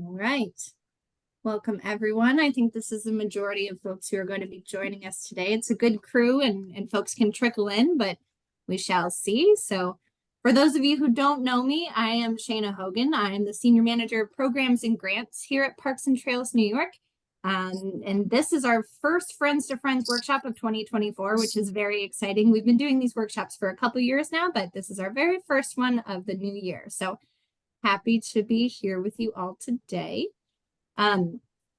All right. Welcome, everyone. I think this is the majority of folks who are going to be joining us today. It's a good crew and folks can trickle in, but we shall see. So for those of you who don't know me, I am Shayna Hogan. I am the Senior Manager of Programs and Grants here at Parks and Trails New York. And this is our first Friends to Friends workshop of 2024, which is very exciting. We've been doing these workshops for a couple years now, but this is our very first one of the new year. So happy to be here with you all today.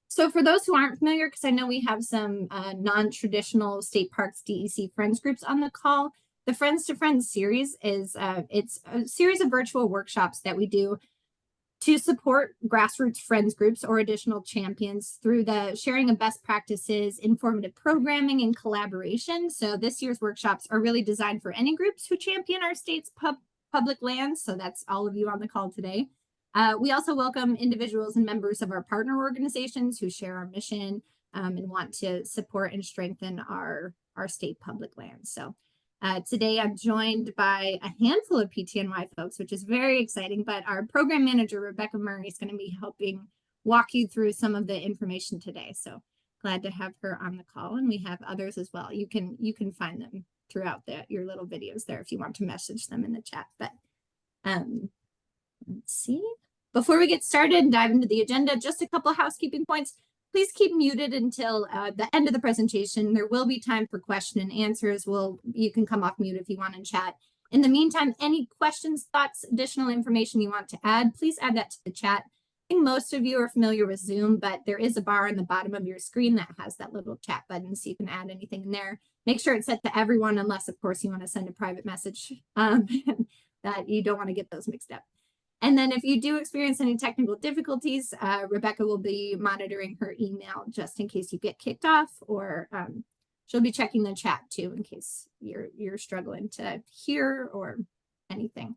So for those who aren't familiar, because I know we have some non-traditional state parks DEC friends groups on the call, the Friends to Friends series is it's a series of virtual workshops that we do to support grassroots friends groups or additional champions through the sharing of best practices, informative programming, and collaboration. So this year's workshops are really designed for any groups who champion our state's public lands. So that's all of you on the call today. We also welcome individuals and members of our partner organizations who share our mission and want to support and strengthen our state public lands. So today I'm joined by a handful of PTNY folks, which is very exciting, but our program manager, Rebecca Murray, is going to be helping walk you through some of the information today. So glad to have her on the call, and we have others as well. You can find them throughout your little videos there if you want to message them in the chat. But let's see. Before we get started and dive into the agenda, just a couple housekeeping points. Please keep muted until the end of the presentation. There will be time for question and answers. You can come off mute if you want to chat. In the meantime, any questions, thoughts, additional information you want to add, please add that to the chat. I think most of you are familiar with Zoom, but there is a bar on the bottom of your screen that has that little chat button, so you can add anything in there. Make sure it's set to everyone, unless, of course, you want to send a private message that you don't want to get those mixed up. And then if you do experience any technical difficulties, Rebecca will be monitoring her email just in case you get kicked off, or she'll be checking the chat too in case you're struggling to hear or anything.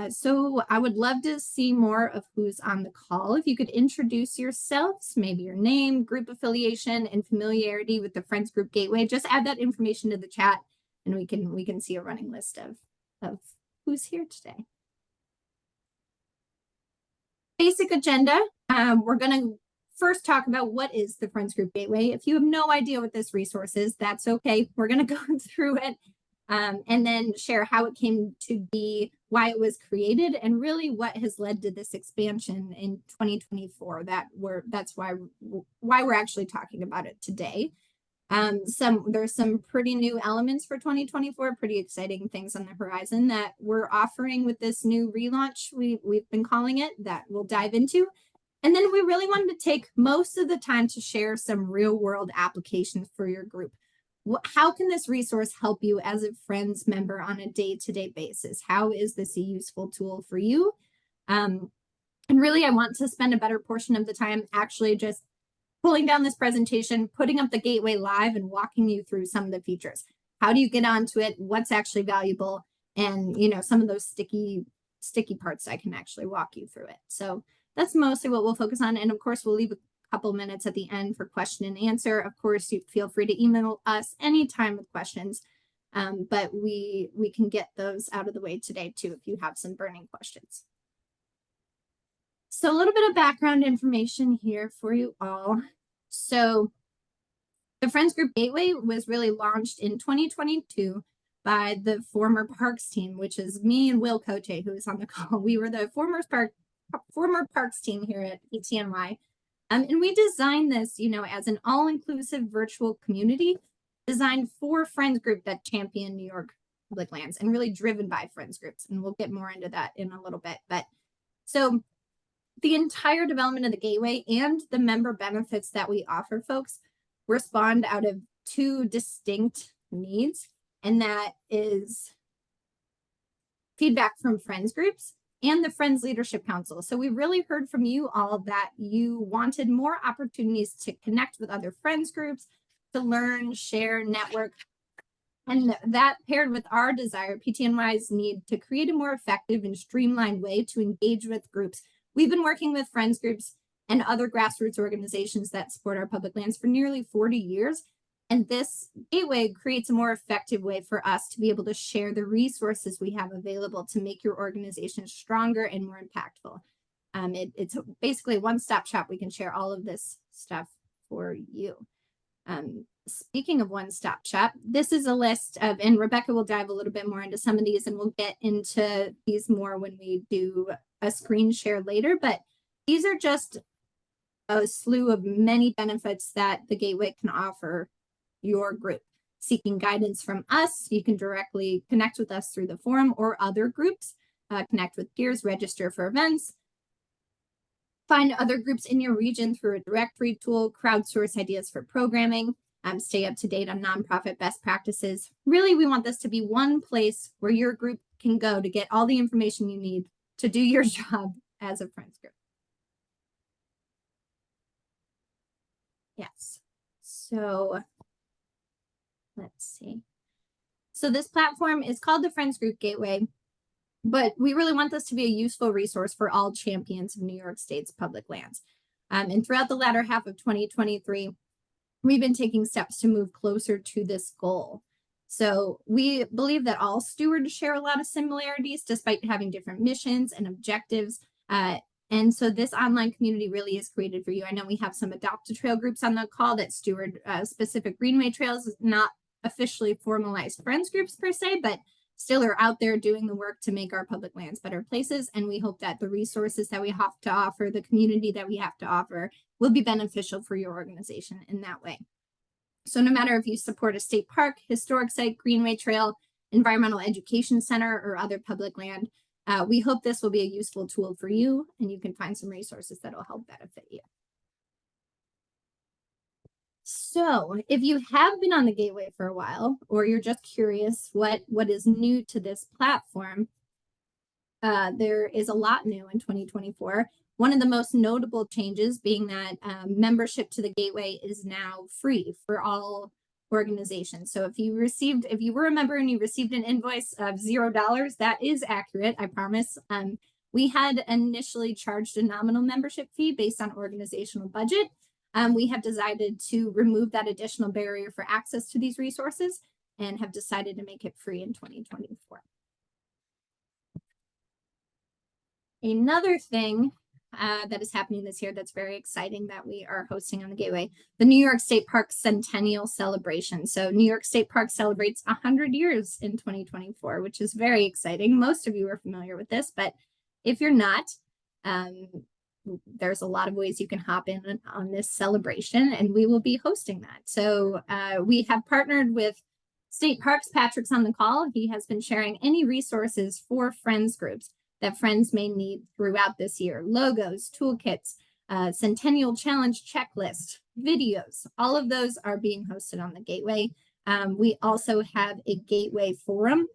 So I would love to see more of who's on the call. If you could introduce yourselves, maybe your name, group affiliation, and familiarity with the Friends Group Gateway, just add that information to the chat and we can see a running list of who's here today. Basic agenda. We're going to first talk about what is the Friends Group Gateway. If you have no idea what this resource is, that's okay. We're going to go through it and then share how it came to be, why it was created, and really what has led to this expansion in 2024. That's why we're actually talking about it today. There's some pretty new elements for 2024, pretty exciting things on the horizon that we're offering with this new relaunch we've been calling it, that we'll dive into. And then we really wanted to take most of the time to share some real world applications for your group. How can this resource help you as a Friends member on a day-to-day basis? How is this a useful tool for you? And really, I want to spend a better portion of the time actually just pulling down this presentation, putting up the Gateway live, and walking you through some of the features. How do you get onto it? What's actually valuable? And some of those sticky parts, I can actually walk you through it. So that's mostly what we'll focus on. And of course, we'll leave a couple minutes at the end for question and answer. Of course, you feel free to email us anytime with questions, but we can get those out of the way today too if you have some burning questions. So a little bit of background information here for you all. So the Friends Group Gateway was really launched in 2022 by the former Parks team, which is me and Will Cote, who is on the call. We were the former Parks team here at PTNY. And we designed this, as an all-inclusive virtual community designed for Friends Group that champion New York public lands and really driven by Friends Groups. And we'll get more into that in a little bit. But so the entire development of the Gateway and the member benefits that we offer folks respond out of two distinct needs, and that is feedback from Friends Groups and the Friends Leadership Council. So we really heard from you all that you wanted more opportunities to connect with other Friends Groups, to learn, share, network, and that paired with our desire, PTNY's need to create a more effective and streamlined way to engage with groups. We've been working with Friends Groups and other grassroots organizations that support our public lands for nearly 40 years. And this gateway creates a more effective way for us to be able to share the resources we have available to make your organization stronger and more impactful. It's basically a one-stop shop. We can share all of this stuff for you. Speaking of one-stop shop, this is a list of, and Rebecca will dive a little bit more into some of these, and we'll get into these more when we do a screen share later, but these are just a slew of many benefits that the Gateway can offer your group. Seeking guidance from us, you can directly connect with us through the forum or other groups, connect with peers, register for events, find other groups in your region through a directory tool, crowdsource ideas for programming, stay up to date on nonprofit best practices. Really, we want this to be one place where your group can go to get all the information you need to do your job as a Friends group. Yes. So let's see. So this platform is called the Friends Group Gateway, but we really want this to be a useful resource for all champions of New York State's public lands. And throughout the latter half of 2023, we've been taking steps to move closer to this goal. So we believe that all stewards share a lot of similarities despite having different missions and objectives. And so this online community really is created for you. I know we have some adopt-a-trail groups on the call that steward specific greenway trails, not officially formalized friends groups per se, but still are out there doing the work to make our public lands better places. And we hope that the resources that we have to offer, the community that we have to offer, will be beneficial for your organization in that way. So no matter if you support a state park, historic site, greenway trail, environmental education center, or other public land, we hope this will be a useful tool for you, and you can find some resources that will help benefit you. So if you have been on the Gateway for a while, or you're just curious what is new to this platform, there is a lot new in 2024. One of the most notable changes being that membership to the Gateway is now free for all organizations. So if you were a member and you received an invoice of $0, that is accurate, I promise. We had initially charged a nominal membership fee based on organizational budget. We have decided to remove that additional barrier for access to these resources and have decided to make it free in 2024. Another thing that is happening this year that's very exciting that we are hosting on the Gateway, the New York State Park Centennial Celebration. So New York State Park celebrates 100 years in 2024, which is very exciting. Most of you are familiar with this, but if you're not, there's a lot of ways you can hop in on this celebration, and we will be hosting that. So we have partnered with State Parks. Patrick's on the call. He has been sharing any resources for Friends groups that friends may need throughout this year. Logos, toolkits, Centennial Challenge checklist, videos, all of those are being hosted on the Gateway. We also have a Gateway forum,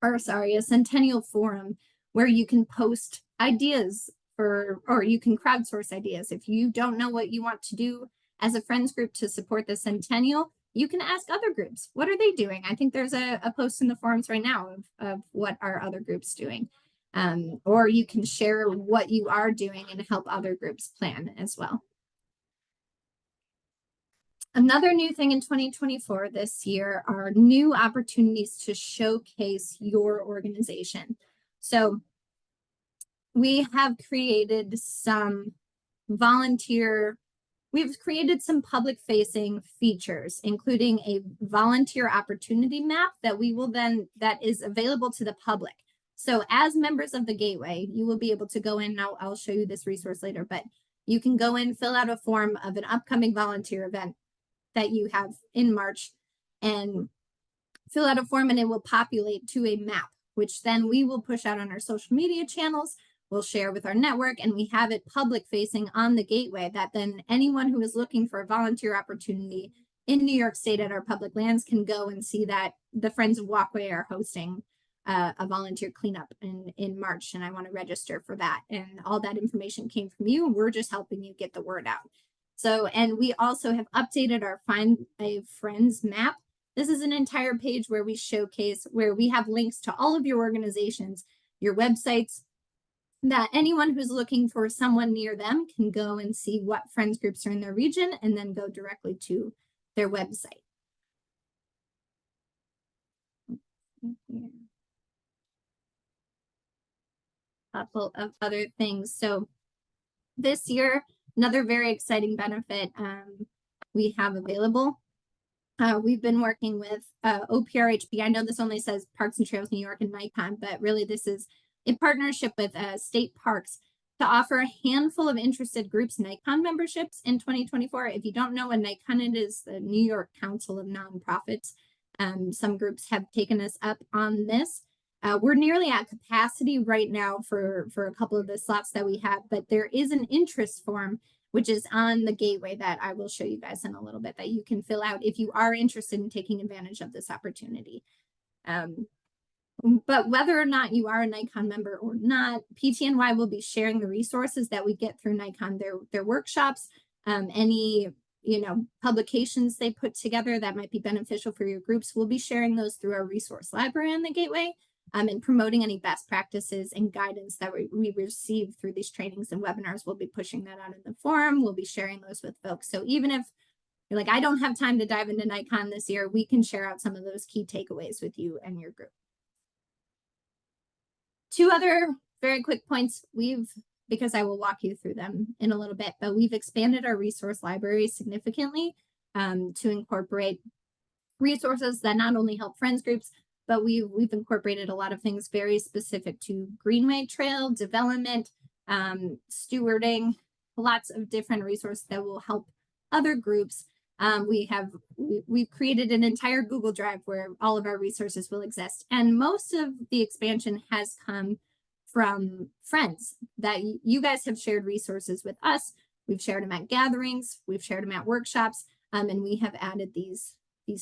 a Centennial forum, where you can post ideas or you can crowdsource ideas. If you don't know what you want to do as a friends group to support the Centennial, you can ask other groups, what are they doing? I think there's a post in the forums right now of what are other groups doing. Or you can share what you are doing and help other groups plan as well. Another new thing in 2024 this year are new opportunities to showcase your organization. So we have created some public-facing features, including a volunteer opportunity map that is available to the public. So as members of the Gateway, you will be able to go in, and I'll show you this resource later, but you can go in, fill out a form of an upcoming volunteer event that you have in March, and fill out a form, and it will populate to a map, which then we will push out on our social media channels. We'll share with our network, and we have it public facing on the Gateway that then anyone who is looking for a volunteer opportunity in New York State at our public lands can go and see that the Friends of Walkway are hosting a volunteer cleanup in March, and I want to register for that. And all that information came from you. We're just helping you get the word out. So, and we also have updated our Find a Friends map. This is an entire page where we showcase, where we have links to all of your organizations, your websites, that anyone who's looking for someone near them can go and see what friends groups are in their region and then go directly to their website. Couple of other things. So this year, another very exciting benefit we have available. We've been working with OPRHB. I know this only says Parks and Trails New York and Nikon, but really this is in partnership with state parks to offer a handful of interested groups Nikon memberships in 2024. If you don't know what Nikon it is, the New York Council of Nonprofits. Some groups have taken us up on this. We're nearly at capacity right now for a couple of the slots that we have, but there is an interest form which is on the gateway that I will show you guys in a little bit that you can fill out if you are interested in taking advantage of this opportunity. But whether or not you are a Nikon member or not, PTNY will be sharing the resources that we get through Nikon, their workshops, any publications they put together that might be beneficial for your groups. We'll be sharing those through our resource library on the gateway, and promoting any best practices and guidance that we receive through these trainings and webinars. We'll be pushing that out in the forum. We'll be sharing those with folks. So even if you're like, I don't have time to dive into Nikon this year, we can share out some of those key takeaways with you and your group. Two other very quick points because I will walk you through them in a little bit, but we've expanded our resource library significantly to incorporate resources that not only help friends groups, but we've incorporated a lot of things very specific to Greenway Trail development, stewarding, lots of different resources that will help other groups. We've created an entire Google Drive where all of our resources will exist. And most of the expansion has come from friends that you guys have shared resources with us. We've shared them at gatherings, we've shared them at workshops, and we have added these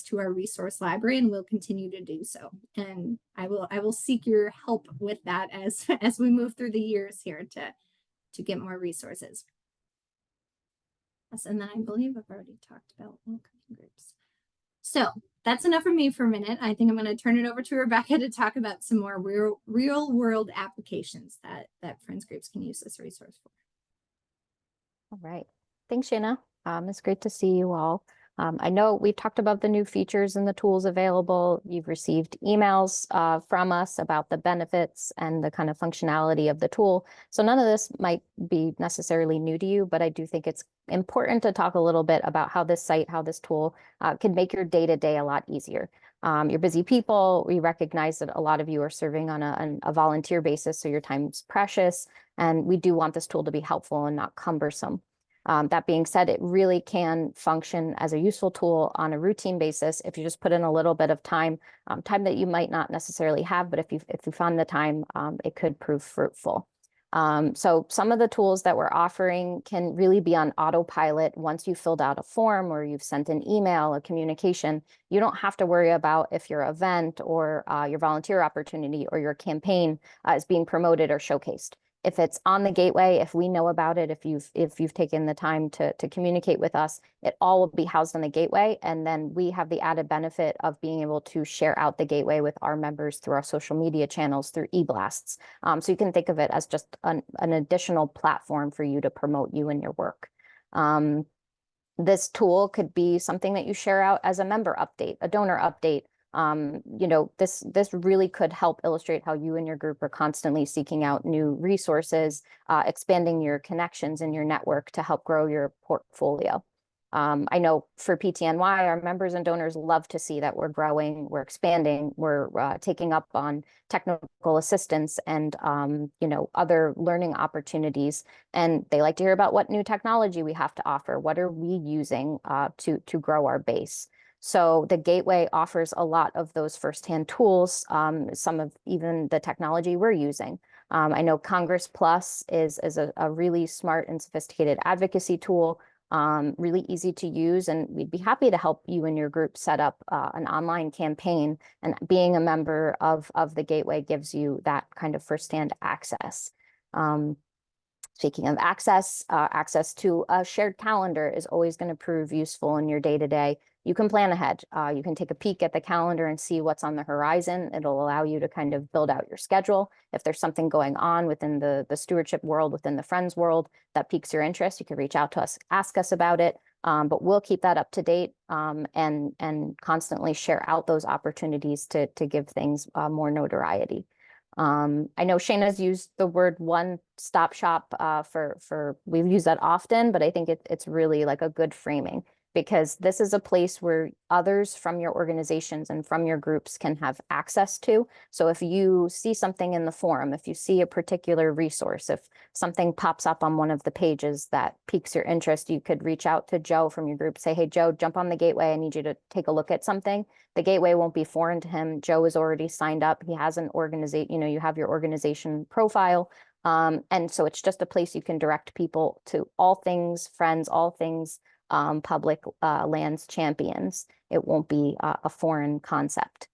to our resource library, and we'll continue to do so. And I will seek your help with that as we move through the years here to get more resources. Yes, and then I believe I've already talked about welcoming groups. So that's enough for me for a minute. I think I'm going to turn it over to Rebecca to talk about some more real world applications that friends groups can use this resource for. All right. Thanks, Shana. It's great to see you all. I know we've talked about the new features and the tools available. You've received emails from us about the benefits and the kind of functionality of the tool. So none of this might be necessarily new to you, but I do think it's important to talk a little bit about how this site, how this tool can make your day-to-day a lot easier. You're busy people. We recognize that a lot of you are serving on a volunteer basis, so your time's precious, and we do want this tool to be helpful and not cumbersome. That being said, it really can function as a useful tool on a routine basis if you just put in a little bit of time, time that you might not necessarily have, but if you found the time, it could prove fruitful. So some of the tools that we're offering can really be on autopilot. Once you've filled out a form or you've sent an email, a communication, you don't have to worry about if your event or your volunteer opportunity or your campaign is being promoted or showcased. If it's on the gateway, if we know about it, if you've taken the time to communicate with us, it all will be housed on the gateway. And then we have the added benefit of being able to share out the gateway with our members through our social media channels, through e-blasts. So you can think of it as just an additional platform for you to promote you and your work. This tool could be something that you share out as a member update, a donor update. This really could help illustrate how you and your group are constantly seeking out new resources, expanding your connections in your network to help grow your portfolio. I know for PTNY, our members and donors love to see that we're growing, we're expanding, we're taking up on technical assistance and other learning opportunities. And they like to hear about what new technology we have to offer. What are we using to grow our base? So the gateway offers a lot of those firsthand tools, some of even the technology we're using. I know Congress Plus is a really smart and sophisticated advocacy tool, really easy to use, and we'd be happy to help you and your group set up an online campaign. And being a member of the gateway gives you that kind of firsthand access. Speaking of access, access to a shared calendar is always going to prove useful in your day-to-day. You can plan ahead. You can take a peek at the calendar and see what's on the horizon. It'll allow you to kind of build out your schedule. If there's something going on within the stewardship world, within the Friends world that piques your interest, you can reach out to us, ask us about it. But we'll keep that up to date and constantly share out those opportunities to give things more notoriety. I know Shayna's used the word one-stop shop we've used that often, but I think it's really like a good framing, because this is a place where others from your organizations and from your groups can have access to. So if you see something in the forum, if you see a particular resource, if something pops up on one of the pages that piques your interest, you could reach out to Joe from your group, say, hey, Joe, jump on the Gateway. I need you to take a look at something. The Gateway won't be foreign to him. Joe is already signed up. He has an organization, you have your organization profile. And so it's just a place you can direct people to all things friends, all things public lands champions. It won't be a foreign concept.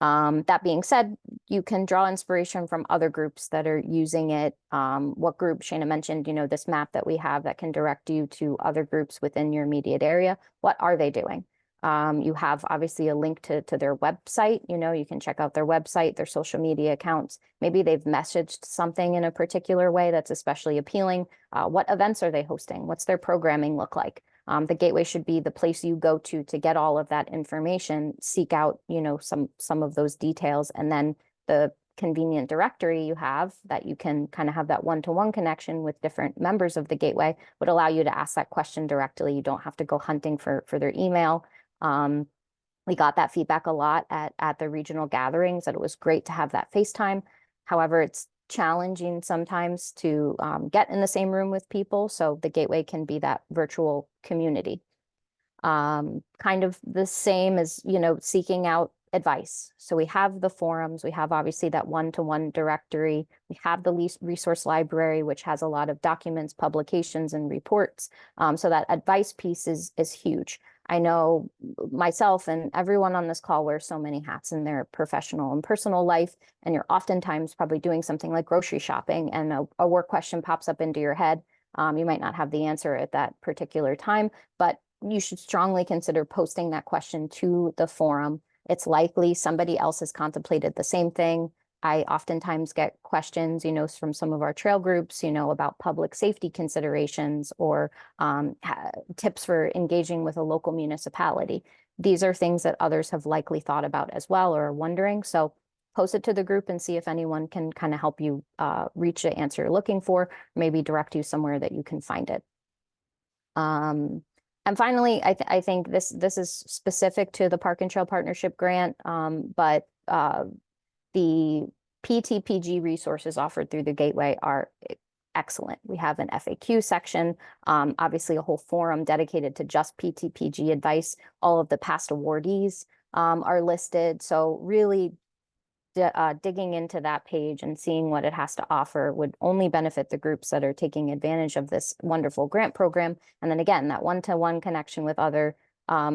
That being said, you can draw inspiration from other groups that are using it. What group Shayna mentioned, this map that we have that can direct you to other groups within your immediate area. What are they doing? You have obviously a link to their website. You can check out their website, their social media accounts. Maybe they've messaged something in a particular way that's especially appealing. What events are they hosting? What's their programming look like? The Gateway should be the place you go to get all of that information, seek out, some of those details, and then the convenient directory you have that you can kind of have that one-to-one connection with different members of the Gateway would allow you to ask that question directly. You don't have to go hunting for their email. We got that feedback a lot at the regional gatherings, that it was great to have that FaceTime. However, it's challenging sometimes to get in the same room with people. So the Gateway can be that virtual community. Kind of the same as, seeking out advice. So we have the forums, we have obviously that one-to-one directory, we have the resource library, which has a lot of documents, publications, and reports. So that advice piece is huge. I know myself and everyone on this call wears so many hats in their professional and personal life, and you're oftentimes probably doing something like grocery shopping, and a work question pops up into your head. You might not have the answer at that particular time, but you should strongly consider posting that question to the forum. It's likely somebody else has contemplated the same thing. I oftentimes get questions, from some of our trail groups, about public safety considerations or tips for engaging with a local municipality. These are things that others have likely thought about as well or are wondering. So post it to the group and see if anyone can kind of help you reach the answer you're looking for, maybe direct you somewhere that you can find it. And finally, I think this is specific to the Park and Trail Partnership Grant, but the PTPG resources offered through the Gateway are excellent. We have an FAQ section, obviously a whole forum dedicated to just PTPG advice. All of the past awardees are listed. So really digging into that page and seeing what it has to offer would only benefit the groups that are taking advantage of this wonderful grant program. And then again, that one-to-one connection with other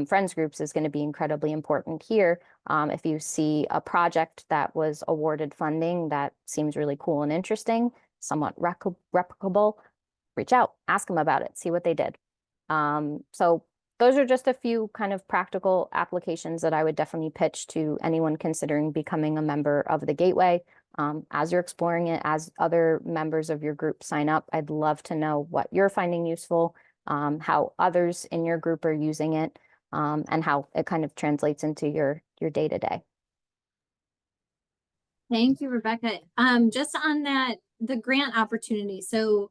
friends groups is going to be incredibly important here. If you see a project that was awarded funding that seems really cool and interesting, somewhat replicable, reach out, ask them about it, see what they did. So those are just a few kind of practical applications that I would definitely pitch to anyone considering becoming a member of the Gateway. As you're exploring it, as other members of your group sign up, I'd love to know what you're finding useful, how others in your group are using it, and how it kind of translates into your day-to-day. Thank you, Rebecca. Just on that, the grant opportunity. So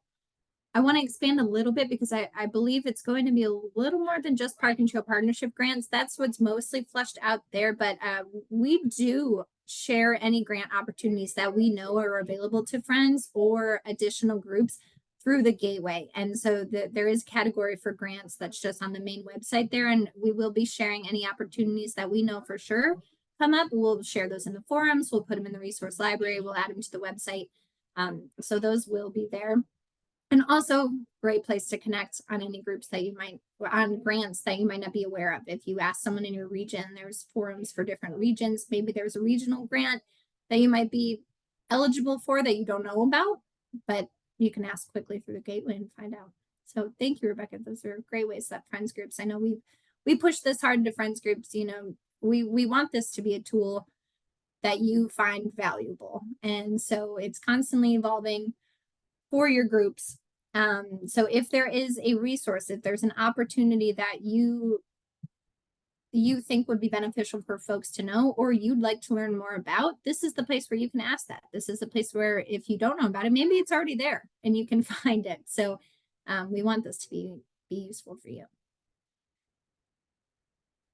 I want to expand a little bit because I believe it's going to be a little more than just Park and Trail Partnership grants. That's what's mostly flushed out there, but we do share any grant opportunities that we know are available to friends or additional groups through the Gateway. And so there is a category for grants that's just on the main website there, and we will be sharing any opportunities that we know for sure come up. We'll share those in the forums, we'll put them in the resource library, we'll add them to the website. So those will be there. And also great place to connect on any groups that you might, on grants that you might not be aware of. If you ask someone in your region, there's forums for different regions. Maybe there's a regional grant that you might be eligible for that you don't know about, but you can ask quickly through the Gateway and find out. So thank you, Rebecca. Those are great ways that friends groups, I know we push this hard to friends groups, we want this to be a tool that you find valuable. And so it's constantly evolving for your groups. So if there is a resource, if there's an opportunity that you you think would be beneficial for folks to know, or you'd like to learn more about, this is the place where you can ask that. This is the place where if you don't know about it, maybe it's already there and you can find it. So we want this to be useful for you.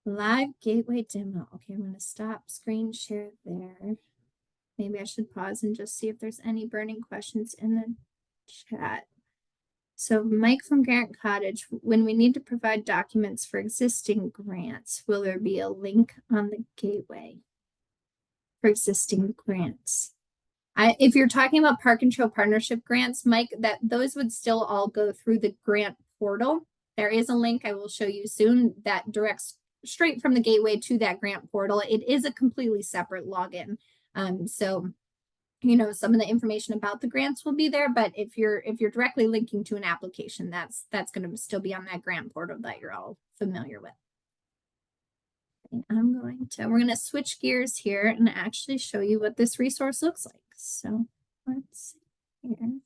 Live gateway demo. Okay, I'm going to stop screen share there. Maybe I should pause and just see if there's any burning questions in the chat. So Mike from Grant Cottage, when we need to provide documents for existing grants, will there be a link on the gateway for existing grants? If you're talking about Park and Trail Partnership grants, Mike, those would still all go through the grant portal. There is a link I will show you soon that directs straight from the gateway to that grant portal. It is a completely separate login. So you know, some of the information about the grants will be there, but if you're directly linking to an application, that's going to still be on that grant portal that you're all familiar with. And we're going to switch gears here and actually show you what this resource looks like. So let's see here.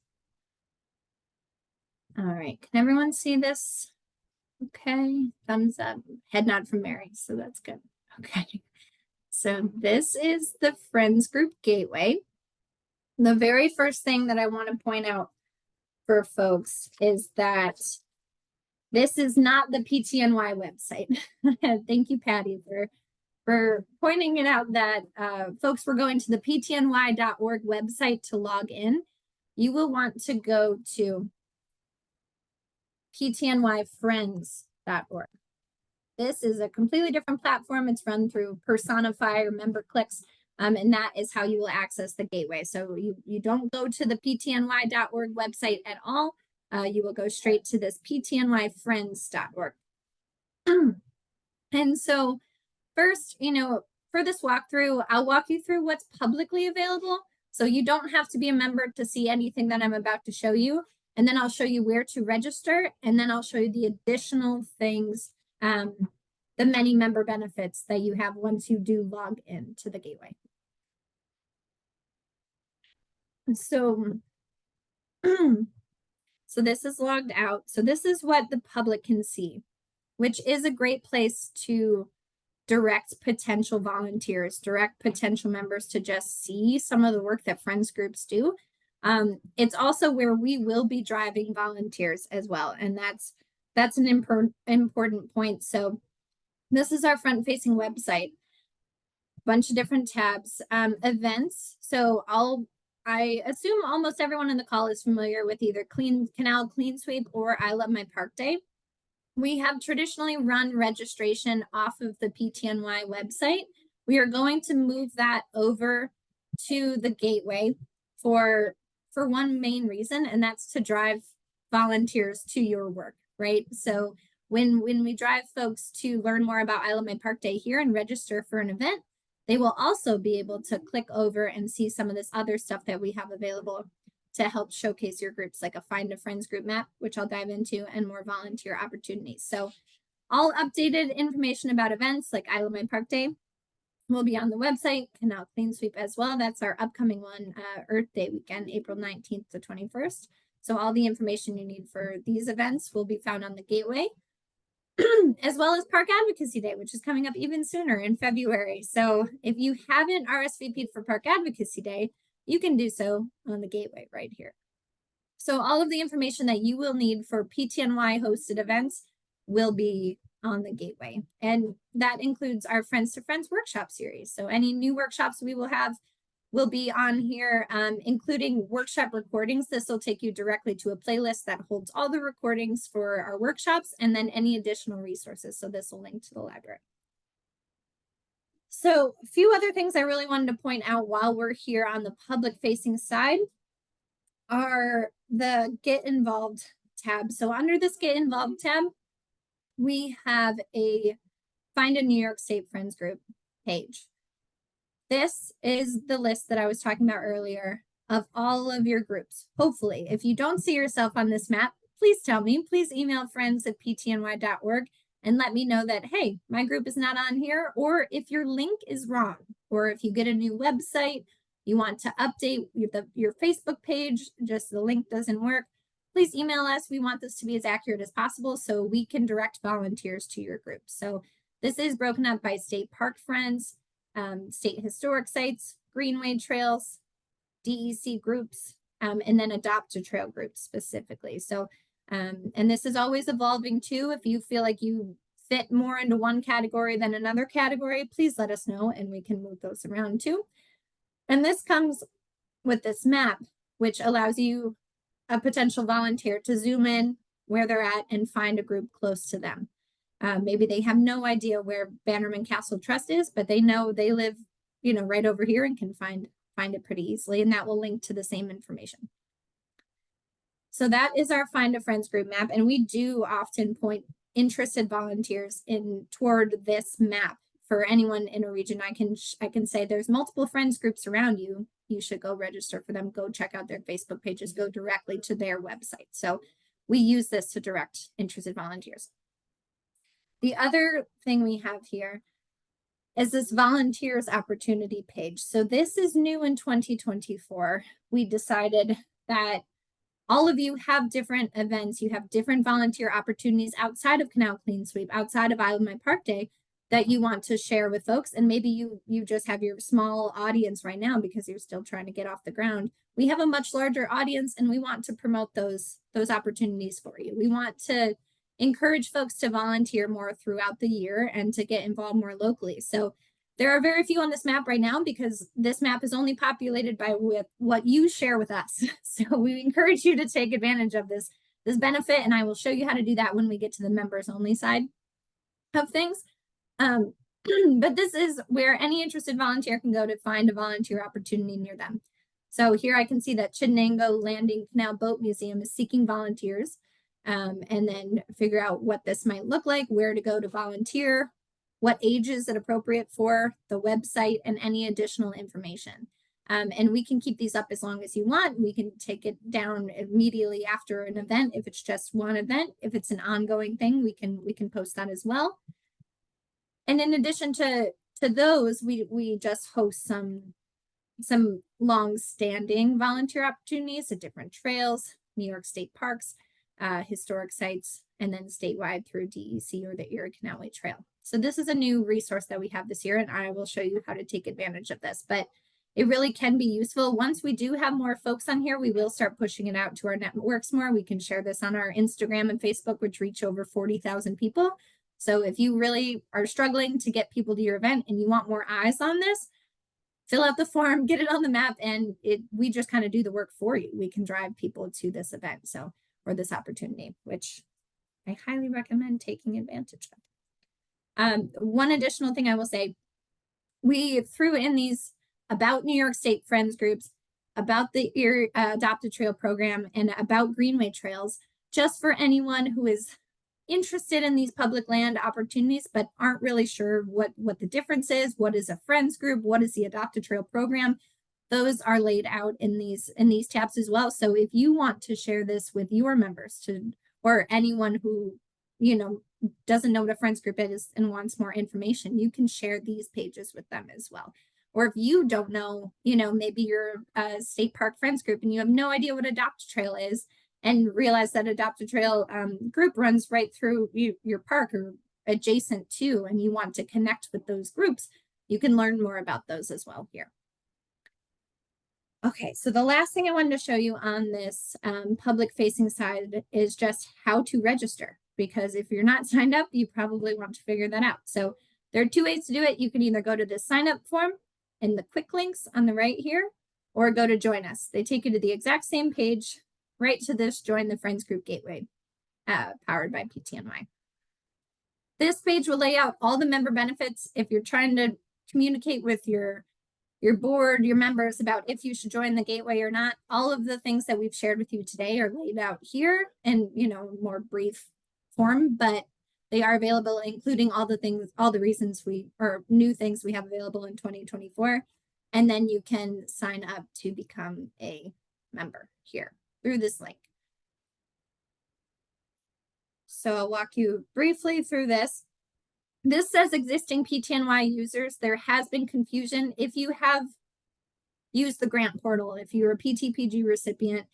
All right, can everyone see this? Okay, thumbs up, head nod from Mary, so that's good. Okay, so this is the Friends Group Gateway. The very first thing that I want to point out for folks is that this is not the PTNY website. Thank you, Patty, for pointing it out that folks were going to the ptny.org website to log in. You will want to go to ptnyfriends.org. This is a completely different platform. It's run through Personify or MemberClicks. And that is how you will access the gateway. So you don't go to the ptny.org website at all. You will go straight to this ptnyfriends.org. And so first, you know, for this walkthrough, I'll walk you through what's publicly available. So you don't have to be a member to see anything that I'm about to show you. And then I'll show you where to register. And then I'll show you the additional things, the many member benefits that you have once you do log in to the gateway. So, so this is logged out. So this is what the public can see, which is a great place to direct potential volunteers, direct potential members to just see some of the work that Friends groups do. It's also where we will be driving volunteers as well. And that's an important point. So this is our front-facing website. Bunch of different tabs, events. So I assume almost everyone in the call is familiar with either Canal Clean Sweep or I Love My Park Day. We have traditionally run registration off of the PTNY website. We are going to move that over to the gateway for one main reason, and that's to drive volunteers to your work, right? So when we drive folks to learn more about I Love My Park Day here and register for an event, they will also be able to click over and see some of this other stuff that we have available to help showcase your groups, like a Find a Friends group map, which I'll dive into, and more volunteer opportunities. So all updated information about events like I Love My Park Day will be on the website, Canal Clean Sweep as well. That's our upcoming one, Earth Day weekend, April 19th to 21st. So all the information you need for these events will be found on the gateway. As well as Park Advocacy Day, which is coming up even sooner in February. So if you haven't RSVP'd for Park Advocacy Day, you can do so on the gateway right here. So all of the information that you will need for PTNY hosted events will be on the gateway. And that includes our Friends to Friends workshop series. So any new workshops we will have will be on here, including workshop recordings. This will take you directly to a playlist that holds all the recordings for our workshops and then any additional resources. So this will link to the library. So a few other things I really wanted to point out while we're here on the public facing side are the Get Involved tab. So under this Get Involved tab, we have a Find a New York State Friends group page. This is the list that I was talking about earlier of all of your groups. Hopefully, if you don't see yourself on this map, please tell me. Please email friends@ptny.org and let me know that, hey, my group is not on here, or if your link is wrong, or if you get a new website, you want to update your Facebook page, just the link doesn't work, please email us. We want this to be as accurate as possible so we can direct volunteers to your group. So This is broken up by state park friends, state historic sites, greenway trails, DEC groups, and then adopt a trail groups specifically. So, and this is always evolving too. If you feel like you fit more into one category than another category, please let us know and we can move those around too. And this comes with this map, which allows you, a potential volunteer, to zoom in where they're at and find a group close to them. Maybe they have no idea where Bannerman Castle Trust is, but they know they live, right over here and can find it pretty easily, and that will link to the same information. So that is our Find a Friends group map, and we do often point interested volunteers in toward this map for anyone in a region. I can say there's multiple friends groups around you. You should go register for them, go check out their Facebook pages, go directly to their website. So we use this to direct interested volunteers. The other thing we have here is this volunteers opportunity page. So this is new in 2024. We decided that all of you have different events. You have different volunteer opportunities outside of Canal Clean Sweep, outside of Island My Park Day, that you want to share with folks. And maybe you just have your small audience right now because you're still trying to get off the ground. We have a much larger audience and we want to promote those opportunities for you. We want to encourage folks to volunteer more throughout the year and to get involved more locally. So there are very few on this map right now because this map is only populated by what you share with us. So we encourage you to take advantage of this benefit, and I will show you how to do that when we get to the members only side of things. But this is where any interested volunteer can go to find a volunteer opportunity near them. So here I can see that Chenango Landing Canal Boat Museum is seeking volunteers, and then figure out what this might look like, where to go to volunteer, what age is it appropriate for, the website, and any additional information. And we can keep these up as long as you want. We can take it down immediately after an event if it's just one event. If it's an ongoing thing, we can post that as well. And in addition to those, we just host some long-standing volunteer opportunities at different trails, New York State parks, historic sites, and then statewide through DEC or the Erie Canalway Trail. So this is a new resource that we have this year, and I will show you how to take advantage of this. But it really can be useful. Once we do have more folks on here, we will start pushing it out to our networks more. We can share this on our Instagram and Facebook, which reach over 40,000 people. So if you really are struggling to get people to your event and you want more eyes on this, fill out the form, get it on the map, and we just kind of do the work for you. We can drive people to this event, or this opportunity, which I highly recommend taking advantage of. One additional thing I will say, we threw in these about New York State Friends groups, about the Adopt a Trail program, and about Greenway Trails, just for anyone who is interested in these public land opportunities but aren't really sure what the difference is. What is a friends group? What is the Adopt a Trail program? Those are laid out in these tabs as well. So if you want to share this with your members or anyone who doesn't know what a friends group is and wants more information, you can share these pages with them as well. Or if you don't know, maybe you're a state park friends group and you have no idea what Adopt a Trail is, and realize that Adopt a Trail group runs right through your park or adjacent to, and you want to connect with those groups, you can learn more about those as well here. Okay, so the last thing I wanted to show you on this public facing side is just how to register, because if you're not signed up, you probably want to figure that out. So there are two ways to do it. You can either go to the sign up form in the quick links on the right here, or go to join us. They take you to the exact same page, right to this Join the Friends Group Gateway, powered by PTNY. This page will lay out all the member benefits. If you're trying to communicate with your board, your members, about if you should join the gateway or not, all of the things that we've shared with you today are laid out here in more brief form, but they are available, including all the reasons new things we have available in 2024. And then you can sign up to become a member here through this link. So I'll walk you briefly through this. This says existing PTNY users. There has been confusion. If you have used the grant portal, if you're a PTPG recipient,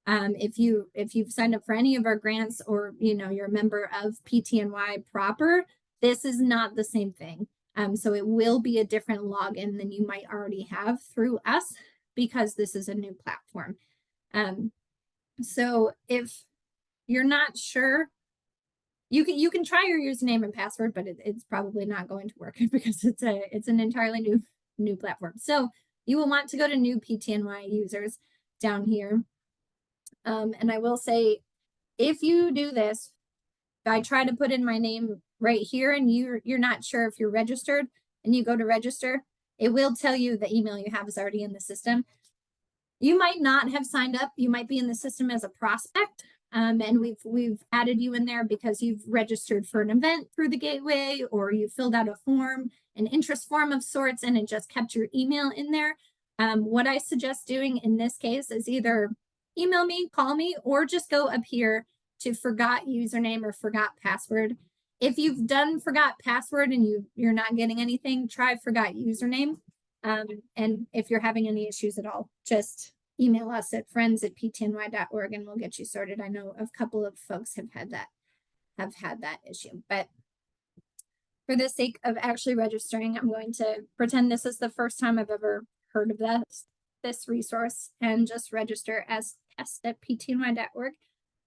if you've signed up for any of our grants, or you're a member of PTNY proper, This is not the same thing. So it will be a different login than you might already have through us because this is a new platform. So if you're not sure, you can try your username and password, but it's probably not going to work because it's an entirely new platform. So you will want to go to new PTNY users down here. And I will say, if you do this, I try to put in my name right here and you're not sure if you're registered and you go to register, it will tell you the email you have is already in the system. You might not have signed up. You might be in the system as a prospect. And we've added you in there because you've registered for an event through the gateway, or you filled out a form, an interest form of sorts, and it just kept your email in there. What I suggest doing in this case is either email me, call me, or just go up here to forgot username or forgot password. If you've done forgot password and you're not getting anything, try forgot username. And if you're having any issues at all, just email us at friends@ptny.org and we'll get you sorted. I know a couple of folks have had that issue, but for the sake of actually registering, I'm going to pretend this is the first time I've ever heard of this resource and just register as test@ptny.org.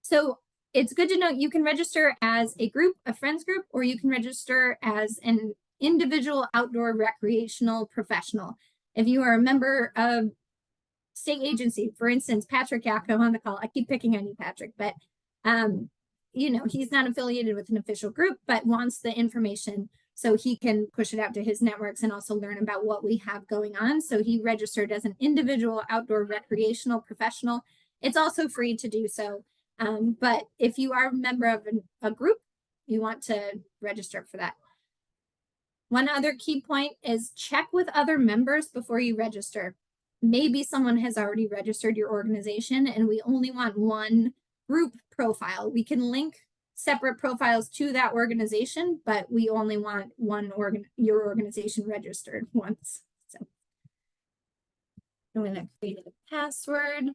So it's good to know you can register as a group, a friends group, or you can register as an individual outdoor recreational professional. If you are a member of state agency, for instance, Patrick Yakko on the call, I keep picking on you, Patrick, but he's not affiliated with an official group, but wants the information so he can push it out to his networks and also learn about what we have going on. So he registered as an individual outdoor recreational professional. It's also free to do so. But if you are a member of a group, you want to register for that. One other key point is check with other members before you register. Maybe someone has already registered your organization and we only want one group profile. We can link separate profiles to that organization, but we only want your organization registered once. So I'm going to create a password.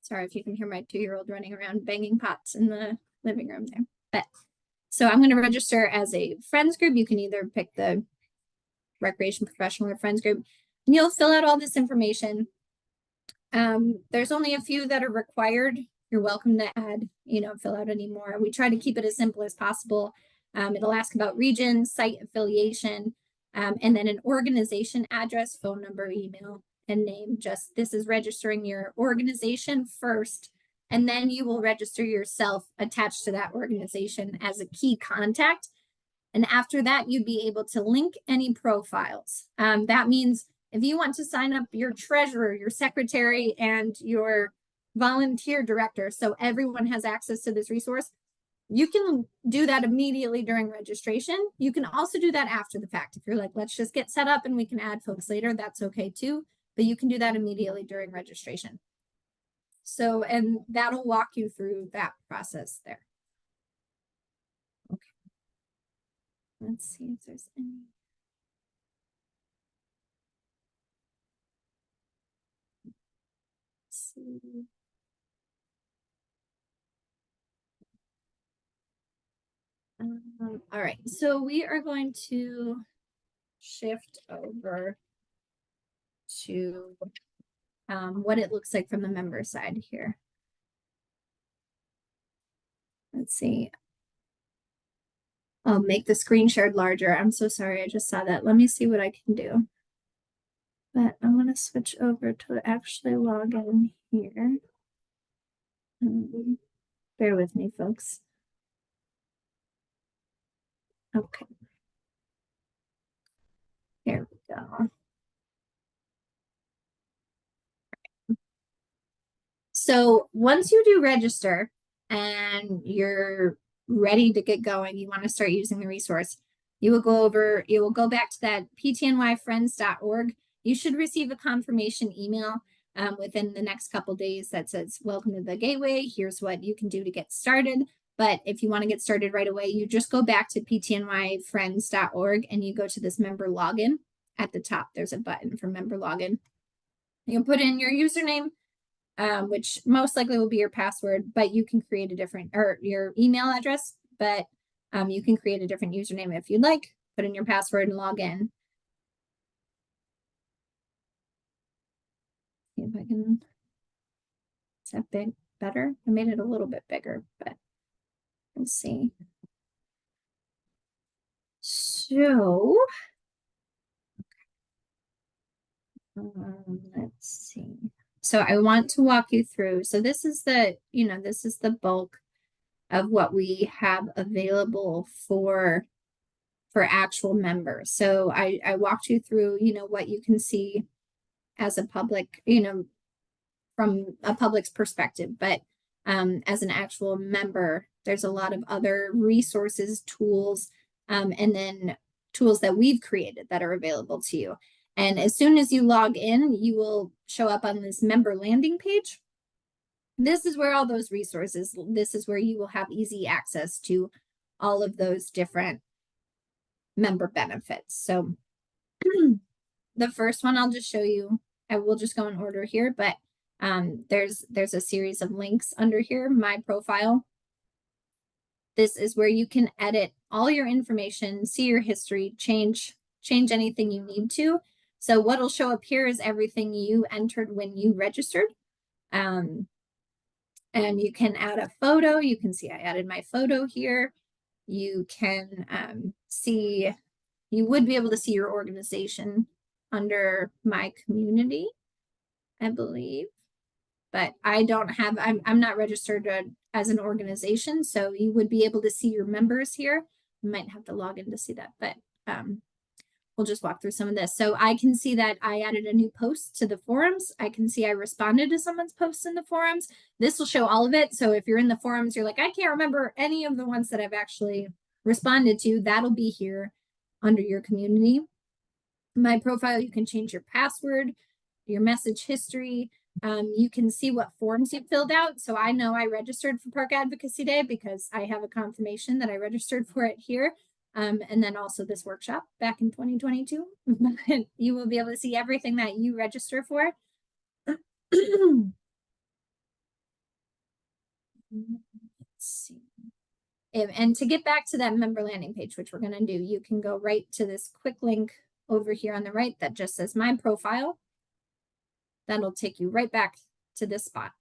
Sorry if you can hear my 2-year-old running around banging pots in the living room there. But so I'm going to register as a friends group. You can either pick the recreation professional or friends group, and you'll fill out all this information. There's only a few that are required. You're welcome to add, fill out any more. We try to keep it as simple as possible. It'll ask about region, site affiliation, and then an organization address, phone number, email, and name. Just this is registering your organization first, and then you will register yourself attached to that organization as a key contact. And after that, you'd be able to link any profiles. That means if you want to sign up your treasurer, your secretary, and your volunteer director, so everyone has access to this resource, you can do that immediately during registration. You can also do that after the fact. If you're like, let's just get set up and we can add folks later, that's okay too. But you can do that immediately during registration. So, and that'll walk you through that process there. Okay. Let's see if there's any. Let's see. All right, so we are going to shift over to what it looks like from the member side here. Let's see. I'll make the screen shared larger. I'm so sorry, I just saw that. Let me see what I can do. But I'm going to switch over to actually log in here. Bear with me, folks. Okay. There we go. So once you do register and you're ready to get going, you want to start using the resource, you will go back to that ptnyfriends.org. You should receive a confirmation email within the next couple days that says, welcome to the gateway. Here's what you can do to get started. But if you want to get started right away, you just go back to ptnyfriends.org and you go to this member login. At the top, there's a button for member login. You'll put in your username, which most likely will be your password, but you can create a different, or your email address, but you can create a different username if you'd like, put in your password and log in. See if I can, is that big, better? I made it a little bit bigger, but let's see. So, let's see. So I want to walk you through. So this is the, this is the bulk of what we have available for actual members. So I walked you through, what you can see as a public, from a public's perspective, but as an actual member, there's a lot of other resources, tools, and then tools that we've created that are available to you. And as soon as you log in, you will show up on this member landing page. This is where all those resources, this is where you will have easy access to all of those different member benefits. So the first one I'll just show you, I will just go in order here, but there's a series of links under here, my profile. This is where you can edit all your information, see your history, change anything you need to. So what'll show up here is everything you entered when you registered. And you can add a photo. You can see I added my photo here. You can see, you would be able to see your organization under my community, I believe. But I don't have, I'm not registered as an organization, so you would be able to see your members here. You might have to log in to see that, but we'll just walk through some of this. So I can see that I added a new post to the forums. I can see I responded to someone's posts in the forums. This will show all of it. So if you're in the forums, you're like, I can't remember any of the ones that I've actually responded to, that'll be here under your community. My profile, you can change your password, your message history. You can see what forms you filled out. So I know I registered for Park Advocacy Day because I have a confirmation that I registered for it here. And then also this workshop back in 2022. You will be able to see everything that you register for. Let's see. And to get back to that member landing page, which we're going to do, you can go right to this quick link over here on the right that just says my profile. That'll take you right back to this spot.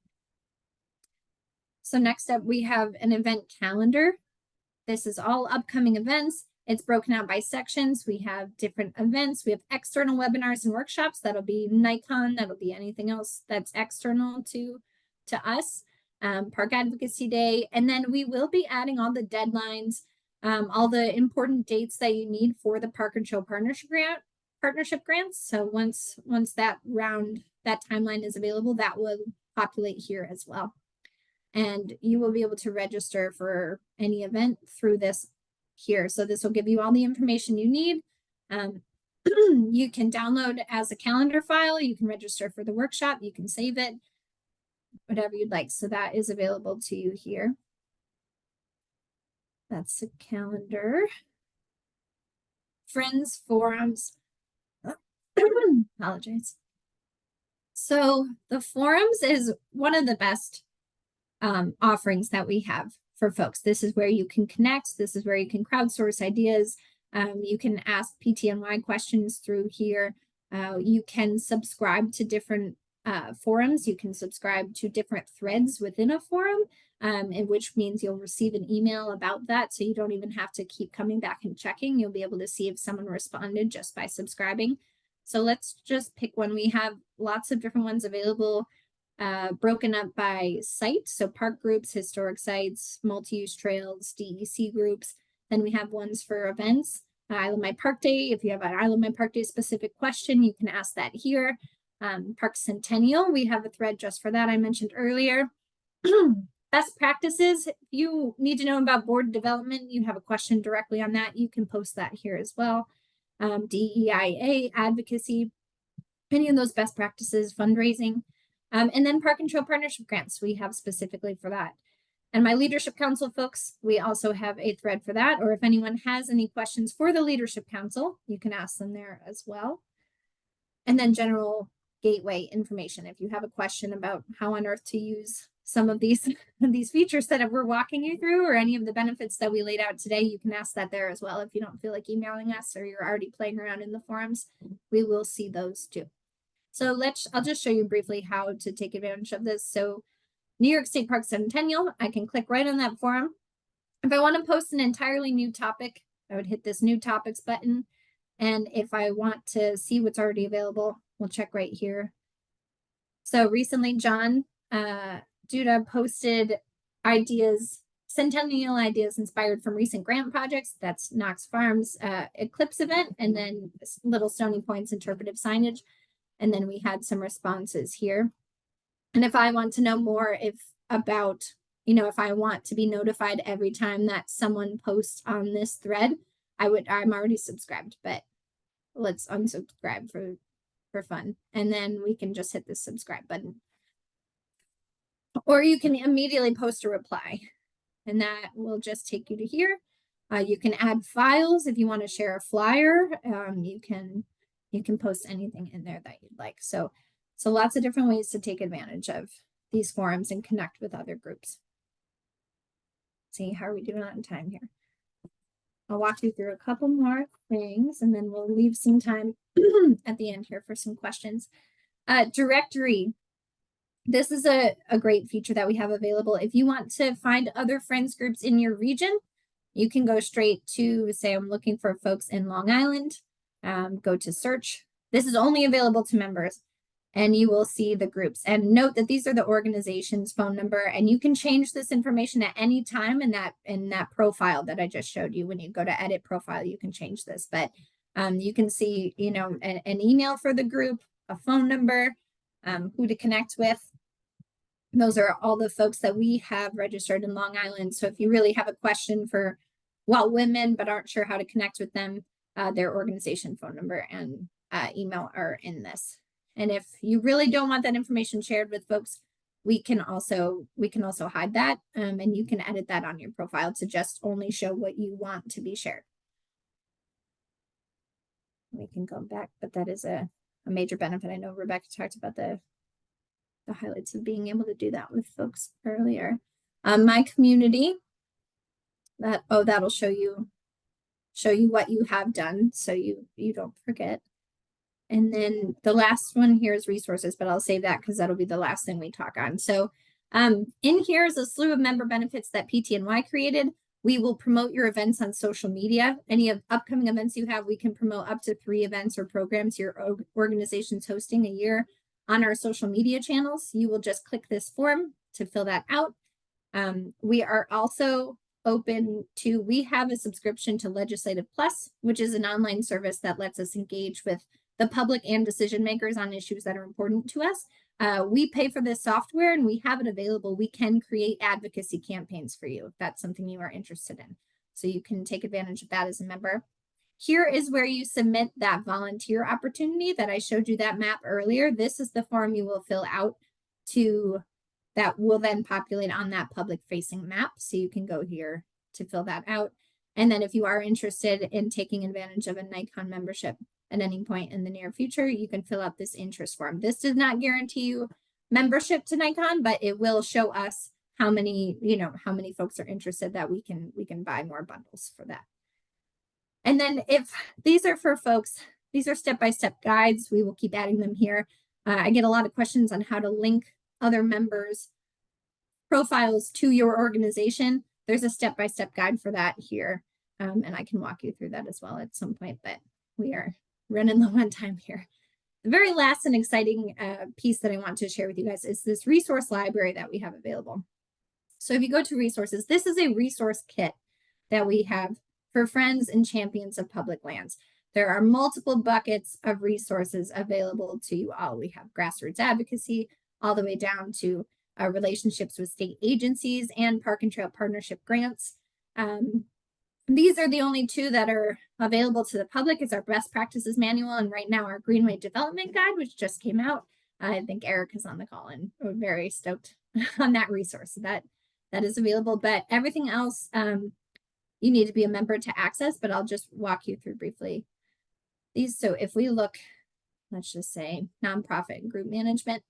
So next up, we have an event calendar. This is all upcoming events. It's broken out by sections. We have different events. We have external webinars and workshops. That'll be Nikon. That'll be anything else that's external to us. Park Advocacy Day. And then we will be adding all the deadlines, all the important dates that you need for the Park and Show partnership grants. So once that timeline is available, that will populate here as well. And you will be able to register for any event through this here. So this will give you all the information you need. You can download as a calendar file. You can register for the workshop. You can save it, whatever you'd like. So that is available to you here. That's the calendar. Friends, forums. Apologize. So the forums is one of the best offerings that we have for folks. This is where you can connect. This is where you can crowdsource ideas. You can ask PTNY questions through here. You can subscribe to different forums. You can subscribe to different threads within a forum, and which means you'll receive an email about that. So you don't even have to keep coming back and checking. You'll be able to see if someone responded just by subscribing. So let's just pick one. We have lots of different ones available, broken up by site. So park groups, historic sites, multi-use trails, DEC groups. Then we have ones for events. Island My Park Day. If you have an Island My Park Day specific question, you can ask that here. Park Centennial, we have a thread just for that I mentioned earlier. Best practices, if you need to know about board development, you have a question directly on that, you can post that here as well. DEIA, advocacy, any of those best practices, fundraising, and then Park and Trail partnership grants we have specifically for that. And my leadership council folks, we also have a thread for that, or if anyone has any questions for the leadership council, you can ask them there as well. And then general gateway information. If you have a question about how on earth to use some of these these features that we're walking you through, or any of the benefits that we laid out today, you can ask that there as well. If you don't feel like emailing us, or you're already playing around in the forums, we will see those too. So I'll just show you briefly how to take advantage of this. So New York State Park Centennial, I can click right on that forum. If I want to post an entirely new topic, I would hit this new topics button. And if I want to see what's already available, we'll check right here. So recently, John Duda posted centennial ideas inspired from recent grant projects. That's Knox Farms Eclipse event, and then Little Stony Point's interpretive signage. And then we had some responses here. And if I want to know more if I want to be notified every time that someone posts on this thread, I'm already subscribed, but let's unsubscribe for fun. And then we can just hit the subscribe button. Or you can immediately post a reply, and that will just take you to here. You can add files if you want to share a flyer. You can post anything in there that you'd like. So lots of different ways to take advantage of these forums and connect with other groups. See, how are we doing on time here? I'll walk you through a couple more things, and then we'll leave some time at the end here for some questions. Directory. This is a great feature that we have available. If you want to find other friends groups in your region, you can go straight to, say, I'm looking for folks in Long Island. Go to search. This is only available to members, and you will see the groups. And note that these are the organization's phone number, and you can change this information at any time in that profile that I just showed you. When you go to edit profile, you can change this, but you can see, an email for the group, a phone number, who to connect with. Those are all the folks that we have registered in Long Island. So if you really have a question for women but aren't sure how to connect with them, their organization phone number and email are in this. And if you really don't want that information shared with folks, we can also hide that, and you can edit that on your profile to just only show what you want to be shared. We can go back, but that is a major benefit. I know Rebecca talked about the highlights of being able to do that with folks earlier. My community, that'll show you what you have done, so you don't forget. And then the last one here is resources, but I'll save that because that'll be the last thing we talk on. So in here is a slew of member benefits that PTNY created. We will promote your events on social media. Any of upcoming events you have, we can promote up to 3 events or programs your organization's hosting a year on our social media channels. You will just click this form to fill that out. We are also we have a subscription to Legislative Plus, which is an online service that lets us engage with the public and decision makers on issues that are important to us. We pay for this software, and we have it available. We can create advocacy campaigns for you if that's something you are interested in. So you can take advantage of that as a member. Here is where you submit that volunteer opportunity that I showed you that map earlier. This is the form you will fill out that will then populate on that public facing map. So you can go here to fill that out. And then if you are interested in taking advantage of a Nikon membership at any point in the near future, you can fill out this interest form. This does not guarantee you membership to Nikon, but it will show us how many folks are interested, that we can buy more bundles for that. And then if these are for folks, these are step-by-step guides. We will keep adding them here. I get a lot of questions on how to link other members' profiles to your organization. There's a step-by-step guide for that here. And I can walk you through that as well at some point, but we are running low on time here. The very last and exciting piece that I want to share with you guys is this resource library that we have available. So if you go to resources, this is a resource kit that we have for friends and champions of public lands. There are multiple buckets of resources available to you all. We have grassroots advocacy all the way down to relationships with state agencies and park and trail partnership grants. These are the only 2 that are available to the public. It's our best practices manual, and right now our Greenway Development Guide, which just came out. I think Eric is on the call, and we're very stoked on that resource. That is available, but everything else you need to be a member to access, but I'll just walk you through briefly these. So if we look let's just say nonprofit and group management.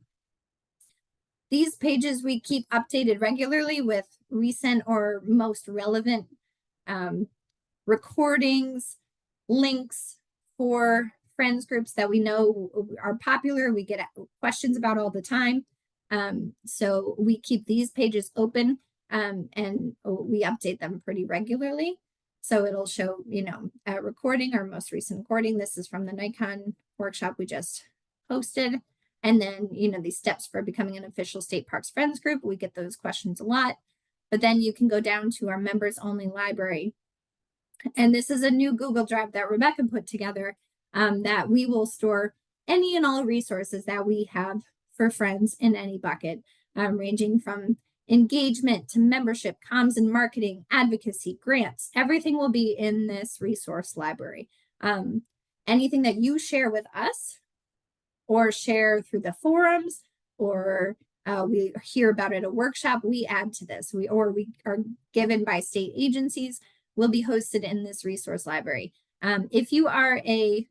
These pages we keep updated regularly with recent or most relevant recordings, links for friends groups that we know are popular, we get questions about all the time. So we keep these pages open and we update them pretty regularly. So it'll show, a recording, our most recent recording. This is from the Nikon workshop we just posted. And then, these steps for becoming an official State Parks Friends group. We get those questions a lot. But then you can go down to our members only library. And this is a new Google Drive that Rebecca put together that we will store any and all resources that we have for friends in any bucket, ranging from engagement to membership, comms and marketing, advocacy, grants. Everything will be in this resource library. Anything that you share with us or share through the forums or we hear about at a workshop, we add to this. We are given by state agencies, will be hosted in this resource library. If you are a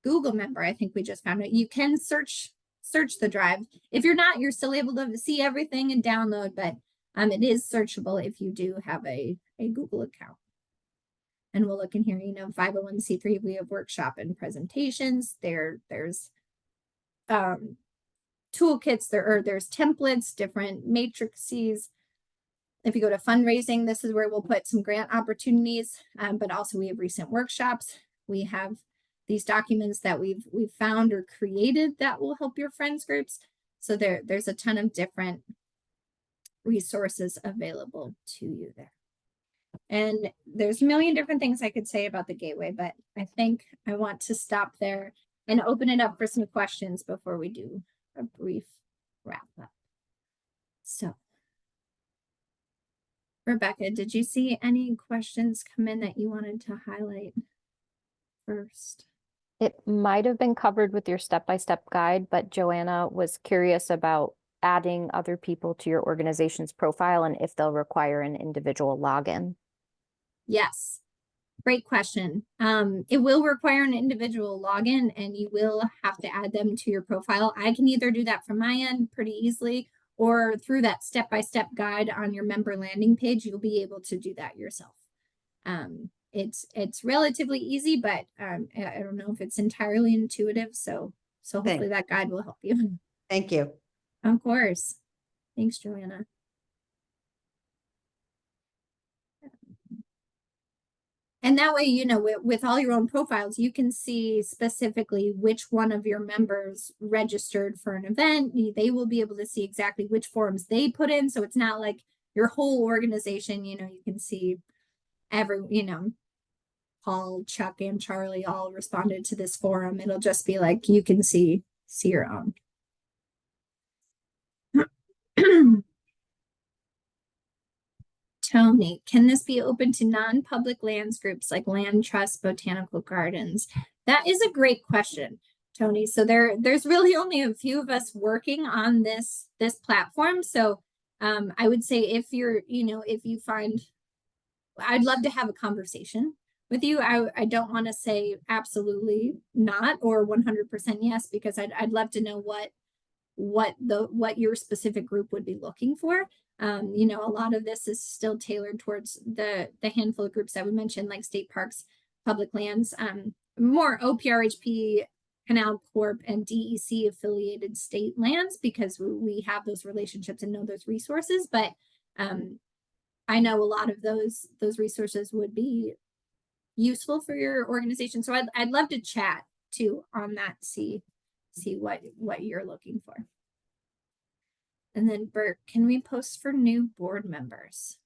Google member, I think we just found out, you can search the drive. If you're not, you're still able to see everything and download, but it is searchable if you do have a Google account. And we'll look in here, 501c3, we have workshop and presentations. There's toolkits, there's templates, different matrices. If you go to fundraising, this is where we'll put some grant opportunities, but also we have recent workshops. We have these documents that we've found or created that will help your friends groups. So there's a ton of different resources available to you there. And there's a million different things I could say about the Gateway, but I think I want to stop there and open it up for some questions before we do a brief wrap up. So, Rebecca, did you see any questions come in that you wanted to highlight first? It might have been covered with your step-by-step guide, but Joanna was curious about adding other people to your organization's profile and if they'll require an individual login. Yes, great question. It will require an individual login and you will have to add them to your profile. I can either do that from my end pretty easily or through that step-by-step guide on your member landing page, you'll be able to do that yourself. It's relatively easy, but I don't know if it's entirely intuitive. So hopefully that guide will help you. Thank you. Of course. Thanks, Joanna. And that way, with all your own profiles, you can see specifically which one of your members registered for an event. They will be able to see exactly which forms they put in. So it's not like your whole organization, you can see Paul, Chuck, and Charlie all responded to this forum. It'll just be like, you can see your own. Tony, can this be open to non-public lands groups like land trusts, botanical gardens? That is a great question, Tony. So there's really only a few of us working on this platform. So I would say if you find, I'd love to have a conversation with you. I don't want to say absolutely not or 100% yes, because I'd love to know what your specific group would be looking for. A lot of this is still tailored towards the handful of groups that we mentioned, like state parks, public lands, more OPRHP, Canal Corp, and DEC affiliated state lands, because we have those relationships and know those resources. But I know a lot of those resources would be useful for your organization. So I'd love to chat too on that, see what you're looking for. And then Bert, can we post for new board members?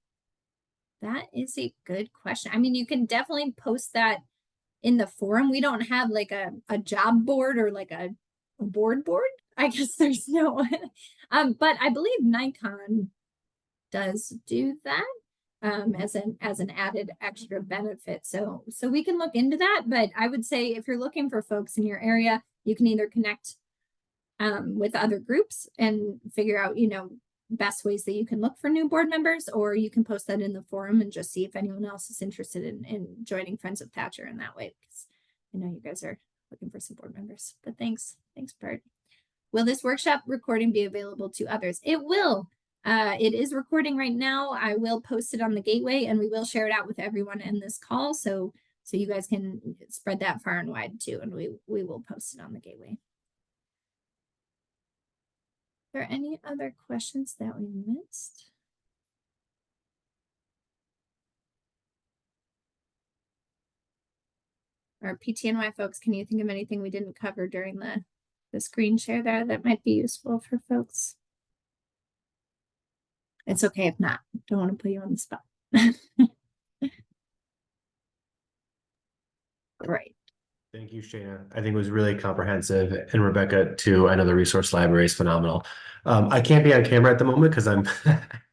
That is a good question. I mean, you can definitely post that in the forum. We don't have like a job board or like a board. I guess there's no one. But I believe Nikon does do that as an added extra benefit. So we can look into that. But I would say if you're looking for folks in your area, you can either connect with other groups and figure out, best ways that you can look for new board members, or you can post that in the forum and just see if anyone else is interested in joining Friends of Thatcher in that way, because I know you guys are looking for some board members, but thanks, Bert. Will this workshop recording be available to others? It will. It is recording right now. I will post it on the gateway, and we will share it out with everyone in this call, so you guys can spread that far and wide too, and we will post it on the gateway. Are there any other questions that we missed? Or PTNY folks, can you think of anything we didn't cover during the screen share there that might be useful for folks? It's okay if not. Don't want to put you on the spot. Great. Thank you, Shayna. I think it was really comprehensive. And Rebecca, too. I know the resource library is phenomenal. I can't be on camera at the moment because I'm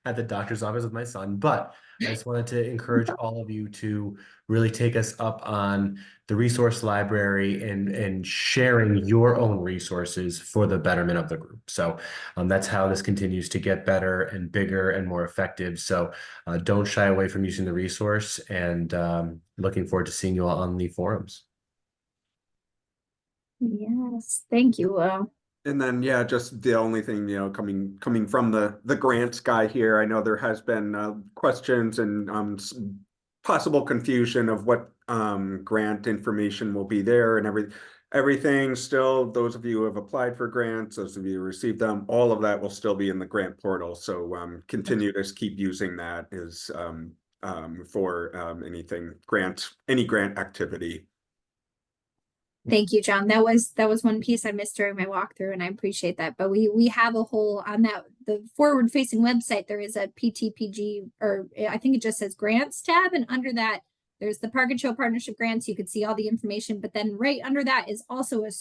at the doctor's office with my son, but I just wanted to encourage all of you to really take us up on the resource library and sharing your own resources for the betterment of the group. So that's how this continues to get better and bigger and more effective. So don't shy away from using the resource, and looking forward to seeing you all on the forums. Yes, thank you. And then, yeah, just the only thing, coming from the grants guy here, I know there has been questions and possible confusion of what grant information will be there and everything. Still, those of you who have applied for grants, those of you who received them, all of that will still be in the grant portal. So continue to keep using that as for any grant activity. Thank you, John. That was one piece I missed during my walkthrough, and I appreciate that. But we have a whole on the forward facing website. There is a PTPG, or I think it just says grants tab, and under that there's the Park and Show Partnership grants. You could see all the information, but then right under that is also a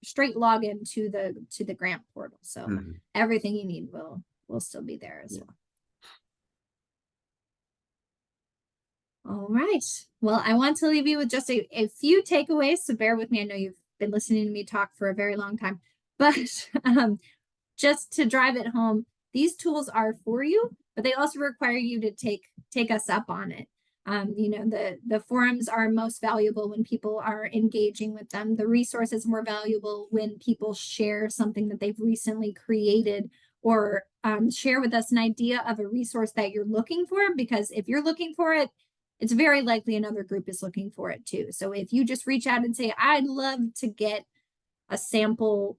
straight login to the grant portal. So everything you need will still be there as well. All right. Well, I want to leave you with just a few takeaways, so bear with me. I know you've been listening to me talk for a very long time, but just to drive it home, these tools are for you, but they also require you to take us up on it. The forums are most valuable when people are engaging with them. The resources more valuable when people share something that they've recently created, or share with us an idea of a resource that you're looking for, because if you're looking for it, it's very likely another group is looking for it too. So if you just reach out and say, I'd love to get a sample,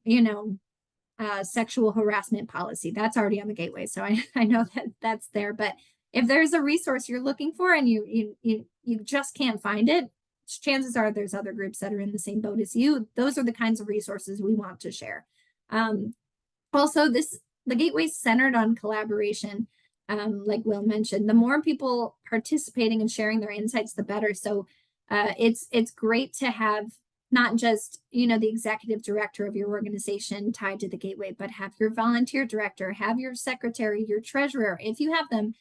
sexual harassment policy, that's already on the gateway. So I know that's there, but if there's a resource you're looking for and you just can't find it, chances are there's other groups that are in the same boat as you. Those are the kinds of resources we want to share. Also, the gateway's centered on collaboration. Like Will mentioned, the more people participating and sharing their insights, the better. So it's great to have not just, the executive director of your organization tied to the gateway, but have your volunteer director, have your secretary, your treasurer, if you have them,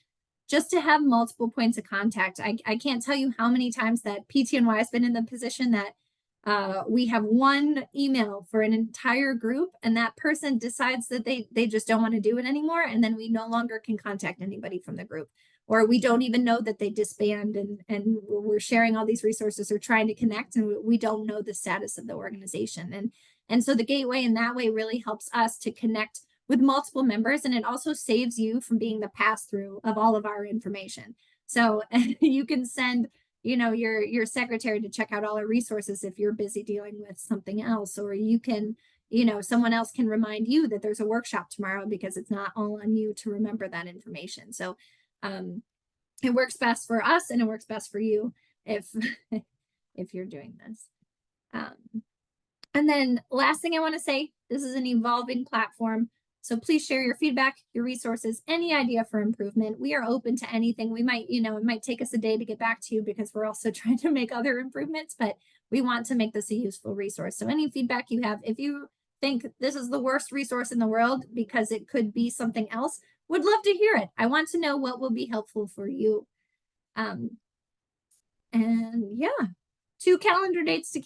just to have multiple points of contact. I can't tell you how many times that PTNY has been in the position that we have one email for an entire group, and that person decides that they just don't want to do it anymore, and then we no longer can contact anybody from the group, or we don't even know that they disband, and we're sharing all these resources or trying to connect, and we don't know the status of the organization. And so the gateway in that way really helps us to connect with multiple members, and it also saves you from being the pass-through of all of our information. So you can send your secretary to check out all our resources if you're busy dealing with something else, or you can, someone else can remind you that there's a workshop tomorrow, because it's not all on you to remember that information. So it works best for us, and it works best for you if you're doing this. And then last thing I want to say, this is an evolving platform. So please share your feedback, your resources, any idea for improvement. We are open to anything. We might, it might take us a day to get back to you because we're also trying to make other improvements, but we want to make this a useful resource. So any feedback you have, if you think this is the worst resource in the world because it could be something else, would love to hear it. I want to know what will be helpful for you. And yeah, 2 calendar dates to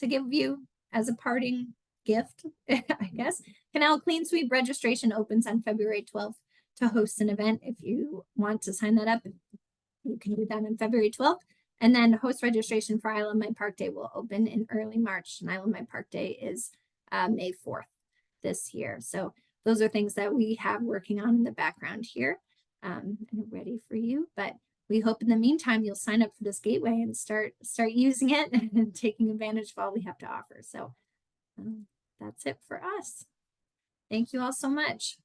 give you as a parting gift, I guess. Canal Clean Sweep registration opens on February 12th to host an event. If you want to sign that up, you can do that on February 12th. And then host registration for Island My Park Day will open in early March, and Island My Park Day is May 4th this year. So those are things that we have working on in the background here and ready for you. But we hope in the meantime you'll sign up for this gateway and start using it and taking advantage of all we have to offer. So that's it for us. Thank you all so much.